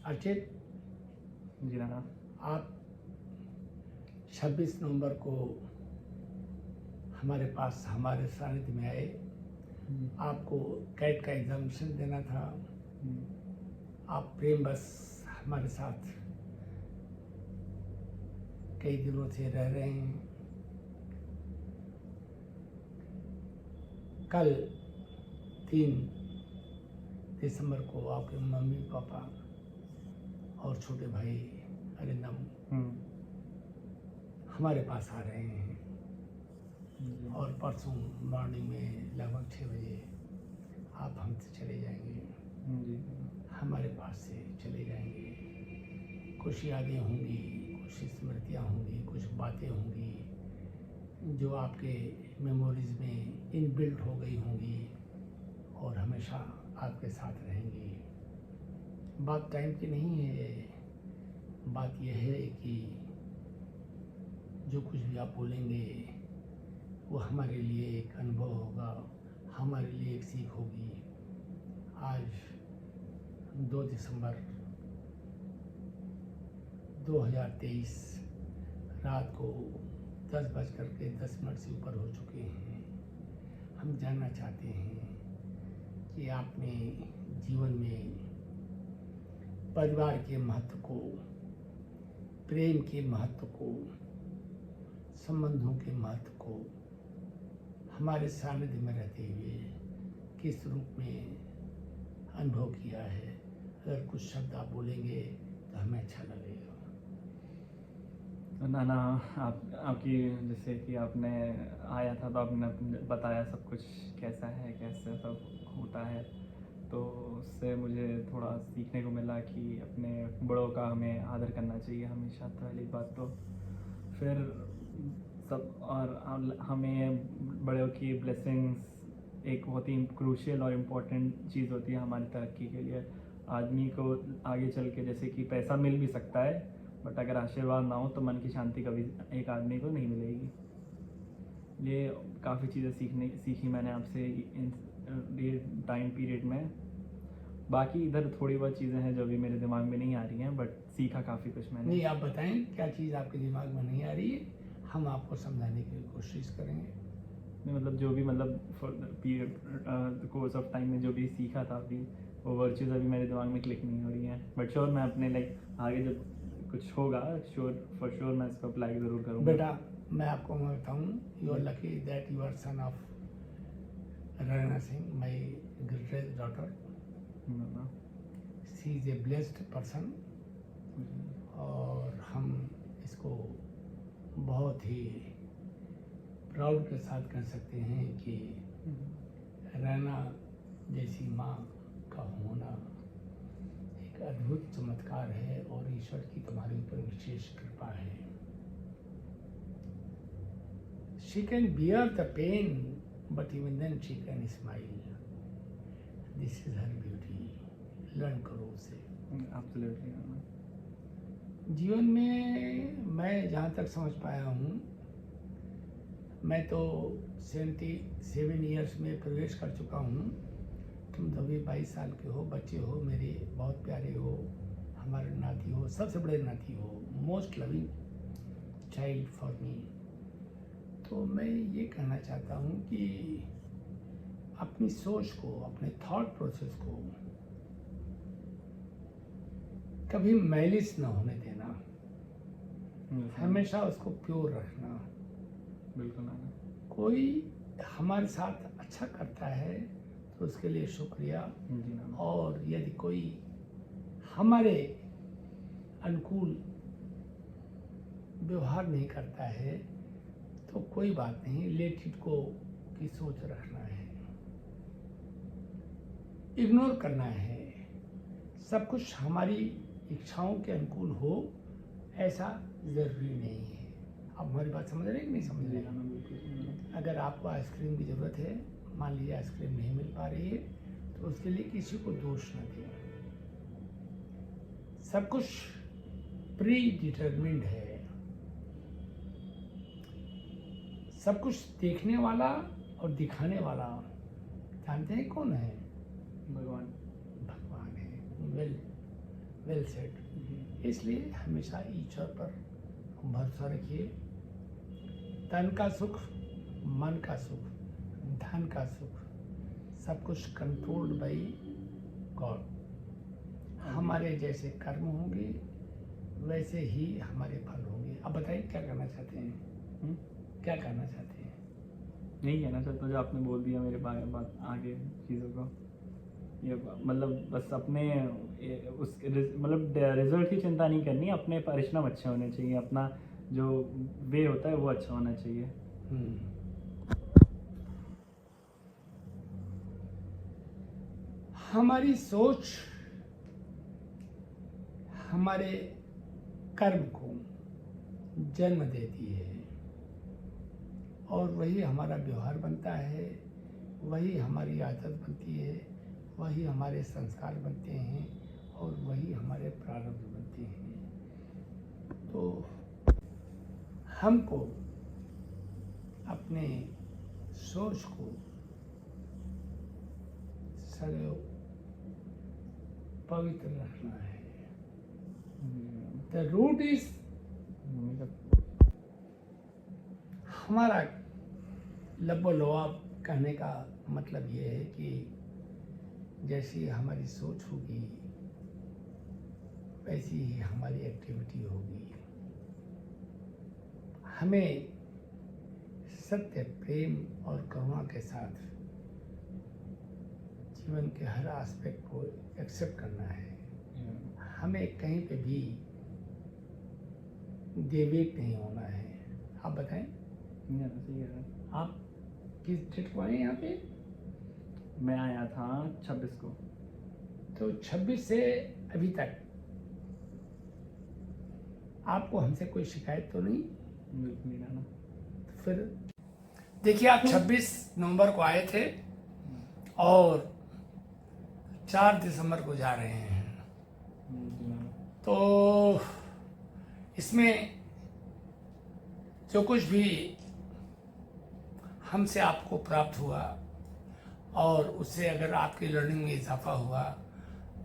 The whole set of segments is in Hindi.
अर्चित, जी नाना। आप 26 नवंबर को हमारे पास हमारे सानिध्य में आए। आपको कैट का एग्जामिनेशन देना था। आप प्रेम बस हमारे साथ कई दिनों से रह रहे हैं। कल 3 दिसंबर को आपके मम्मी पापा और छोटे भाई अरिंदम हमारे पास आ रहे हैं और परसों मॉर्निंग में लगभग 6 बजे आप हमसे चले जाएंगे, हमारे पास से चले जाएंगे। कुछ यादें होंगी, कुछ स्मृतियाँ होंगी, कुछ बातें होंगी जो आपके मेमोरीज में इनबिल्ट हो गई होंगी और हमेशा आपके साथ रहेंगी। बात टाइम की नहीं है, बात यह है कि जो कुछ भी आप बोलेंगे वो हमारे लिए एक अनुभव होगा, हमारे लिए एक सीख होगी। आज 2 दिसंबर 2023 रात को 10:10 से ऊपर हो चुके हैं। हम जानना चाहते हैं कि आपने जीवन में परिवार के महत्व को, प्रेम के महत्व को, संबंधों के महत्व को हमारे सानिध्य में रहते हुए किस रूप में अनुभव किया है। अगर कुछ शब्द आप बोलेंगे तो हमें अच्छा लगेगा। नाना, आपकी जैसे कि आपने आया था तो आपने बताया सब कुछ कैसा है, कैसे सब होता है, तो उससे मुझे थोड़ा सीखने को मिला कि अपने बड़ों का हमें आदर करना चाहिए हमेशा। पहली बात तो फिर सब, और हमें बड़ों की ब्लेसिंग्स एक बहुत ही क्रूशियल और इम्पोर्टेंट चीज़ होती है हमारी तरक्की के लिए। आदमी को आगे चल के जैसे कि पैसा मिल भी सकता है, बट अगर आशीर्वाद ना हो तो मन की शांति कभी एक आदमी को नहीं मिलेगी। ये काफ़ी चीज़ें सीखी मैंने आपसे ये टाइम पीरियड में। बाकी इधर थोड़ी बहुत चीज़ें हैं जो अभी मेरे दिमाग में नहीं आ रही हैं, बट सीखा काफ़ी कुछ मैंने। नहीं, आप बताएं क्या चीज़ आपके दिमाग में नहीं आ रही है, हम आपको समझाने की कोशिश करेंगे। नहीं, मतलब जो भी कोर्स ऑफ टाइम में जो भी सीखा था अभी, वो वर्चुअज अभी मेरे दिमाग में क्लिक नहीं हो रही हैं। बट श्योर मैं अपने आगे जब कुछ होगा फॉर श्योर मैं इसको अप्लाई ज़रूर करूँगा। बेटा, मैं आपको बताऊँ, you are lucky that you are son of Raina Singh, my greatest daughter. She is a blessed person और हम इसको बहुत ही प्राउड के साथ कह सकते हैं कि रैना जैसी माँ का होना एक अद्भुत चमत्कार है और ईश्वर की तुम्हारे ऊपर विशेष कृपा है। She can bear the pain, but even then she can smile. This is her beauty. Learn करो उसे। Absolutely. जीवन में मैं जहाँ तक समझ पाया हूँ, मैं तो 77 ईयर्स में प्रवेश कर चुका हूँ। तुम तो अभी 22 साल के हो, बच्चे हो, मेरे बहुत प्यारे हो, हमारे नाती हो, सबसे बड़े नाती हो, most loving child for me. तो मैं ये कहना चाहता हूँ कि अपनी सोच को, अपने थॉट प्रोसेस को कभी मैलिस न होने देना, हमेशा उसको प्योर रखना। बिल्कुल। कोई हमारे साथ अच्छा करता है तो उसके लिए शुक्रिया, और यदि कोई हमारे अनुकूल व्यवहार नहीं करता है तो कोई बात नहीं, लेट इट गो की सोच रखना है, इग्नोर करना है। सब कुछ हमारी इच्छाओं के अनुकूल हो ऐसा ज़रूरी नहीं है। आप हमारी बात समझ रहे हैं कि नहीं समझ रहे हैं? अगर आपको आइसक्रीम की ज़रूरत है, मान लीजिए आइसक्रीम नहीं मिल पा रही है, तो उसके लिए किसी को दोष न दें। सब कुछ प्री डिटरमिन्ड है। सब कुछ देखने वाला और दिखाने वाला जानते हैं कौन है? भगवान। भगवान है। Well well said. इसलिए हमेशा ईश्वर पर भरोसा रखिए। तन का सुख, मन का सुख, धन का सुख, सब कुछ कंट्रोल्ड बाई गॉड। हमारे जैसे कर्म होंगे वैसे ही हमारे फल होंगे। अब बताइए क्या करना चाहते हैं? क्या करना चाहते हैं? नहीं कहना चाहता, जो आपने बोल दिया मेरे बात आगे चीज़ों को, ये मतलब बस अपने उस मतलब रिजल्ट की चिंता नहीं करनी, अपने परिश्रम अच्छे होने चाहिए, अपना जो वे होता है वो अच्छा होना चाहिए। हमारी सोच हमारे कर्म को जन्म देती है और वही हमारा व्यवहार बनता है, वही हमारी आदत बनती है, वही हमारे संस्कार बनते हैं और वही हमारे प्रारब्ध बनते हैं। तो हमको अपने सोच को सदैव पवित्र रखना है। द रूट इज, हमारा लबोलवाब कहने का मतलब ये है कि जैसी हमारी सोच होगी वैसी ही हमारी एक्टिविटी होगी। हमें सत्य, प्रेम और करुणा के साथ जीवन के हर एस्पेक्ट को एक्सेप्ट करना है। हमें कहीं पे भी डेविएट नहीं होना है। आप बताएं, आप किस डेट को आए यहाँ पे? मैं आया था 26 को। तो 26 से अभी तक आपको हमसे कोई शिकायत तो नहीं? बिल्कुल नहीं आना। तो फिर देखिए, आप 26 नवंबर को आए थे और 4 दिसंबर को जा रहे हैं। तो इसमें जो कुछ भी हमसे आपको प्राप्त हुआ और उससे अगर आपकी लर्निंग में इजाफा हुआ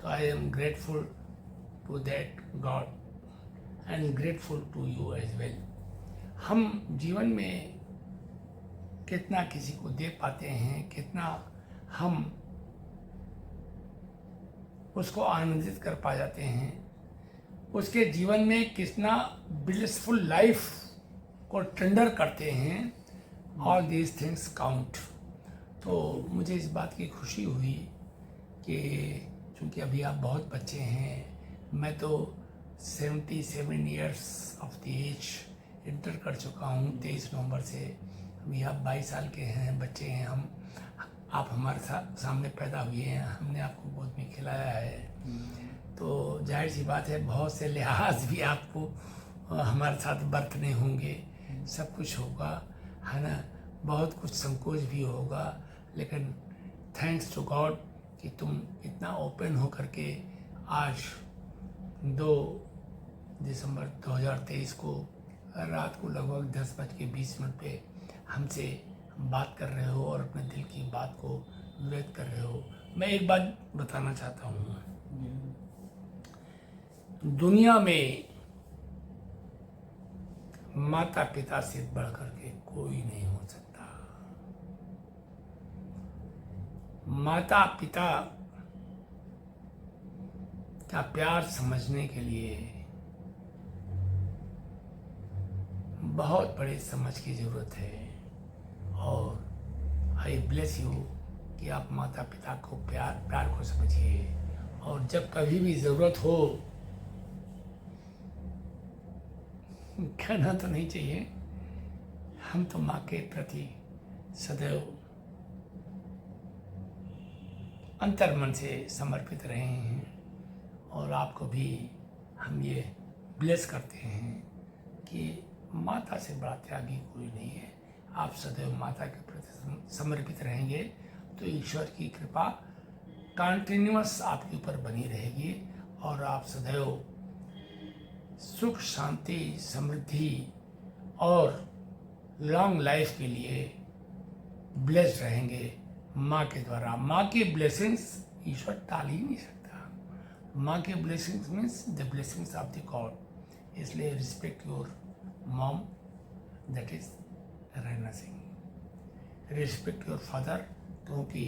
तो I am grateful to that God and grateful to you as well. हम जीवन में कितना किसी को दे पाते हैं, कितना हम उसको आनंदित कर पा जाते हैं, उसके जीवन में कितना ब्लिसफुल लाइफ को टेंडर करते हैं, ऑल दीज थिंग्स काउंट। तो मुझे इस बात की खुशी हुई कि चूँकि अभी आप बहुत बच्चे हैं, मैं तो 77 years of the age enter कर चुका हूँ 23 नवंबर से। अभी आप 22 साल के हैं, बच्चे हैं हम। आप हमारे सामने पैदा हुए हैं, हमने आपको गोद में खिलाया है, तो जाहिर सी बात है बहुत से लिहाज भी आपको हमारे साथ बरतने होंगे, सब कुछ होगा, है ना। बहुत कुछ संकोच भी होगा, लेकिन थैंक्स टू गॉड कि तुम इतना ओपन हो करके आज 2 दिसंबर 2023 को रात को लगभग 10:20 पे हमसे बात कर रहे हो और अपने दिल की बात को व्यक्त कर रहे हो। मैं एक बात बताना चाहता हूँ, दुनिया में माता पिता से बढ़कर के कोई नहीं हो सकता। माता पिता का प्यार समझने के लिए बहुत बड़े समझ की जरूरत है और आई ब्लेस यू कि आप माता पिता को प्यार को समझिए और जब कभी भी ज़रूरत हो, कहना तो नहीं चाहिए, हम तो माँ के प्रति सदैव अंतर्मन से समर्पित रहे हैं और आपको भी हम ये ब्लेस करते हैं कि माता से बड़ा त्यागी कोई नहीं है। आप सदैव माता के प्रति समर्पित रहेंगे तो ईश्वर की कृपा कंटिन्यूअस आपके ऊपर बनी रहेगी और आप सदैव सुख, शांति, समृद्धि और लॉन्ग लाइफ के लिए ब्लेस्ड रहेंगे माँ के द्वारा। माँ की ब्लेसिंग्स ईश्वर टाल ही नहीं सकता। माँ के blessings means the blessings of the God, इसलिए respect your mom, that is Raina Singh. Respect your father, क्योंकि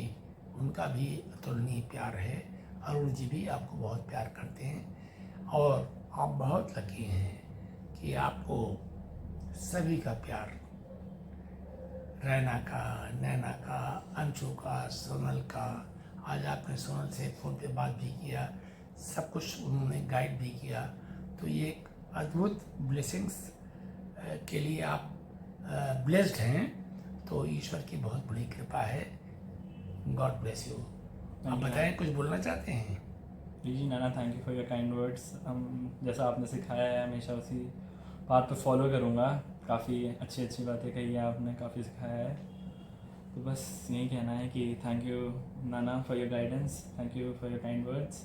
उनका भी अतुलनीय प्यार है। अरुण जी भी आपको बहुत प्यार करते हैं और आप बहुत लकी हैं कि आपको सभी का प्यार, रैना का, नैना का, अंशु का, सोनल का, आज आपने सोनल से फ़ोन पे बात भी किया, सब कुछ उन्होंने गाइड भी किया। तो ये एक अद्भुत ब्लेसिंग्स के लिए आप ब्लेस्ड हैं। तो ईश्वर की बहुत बड़ी कृपा है। God bless you. आप बताएं, कुछ बोलना चाहते हैं? जी नाना, thank you for your kind words. जैसा आपने सिखाया है हमेशा उसी बात पे फॉलो करूँगा। काफ़ी अच्छी अच्छी बातें कही है आपने, काफ़ी सिखाया है। तो बस यही कहना है कि थैंक यू नाना for your guidance, thank you for your kind words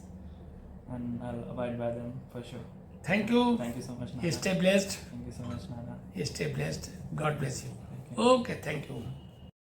and I will abide by them for sure. Thank you so much नाना। Stay blessed, thank you so much नाना। Stay blessed, God bless you. Thank you. Okay, thank you.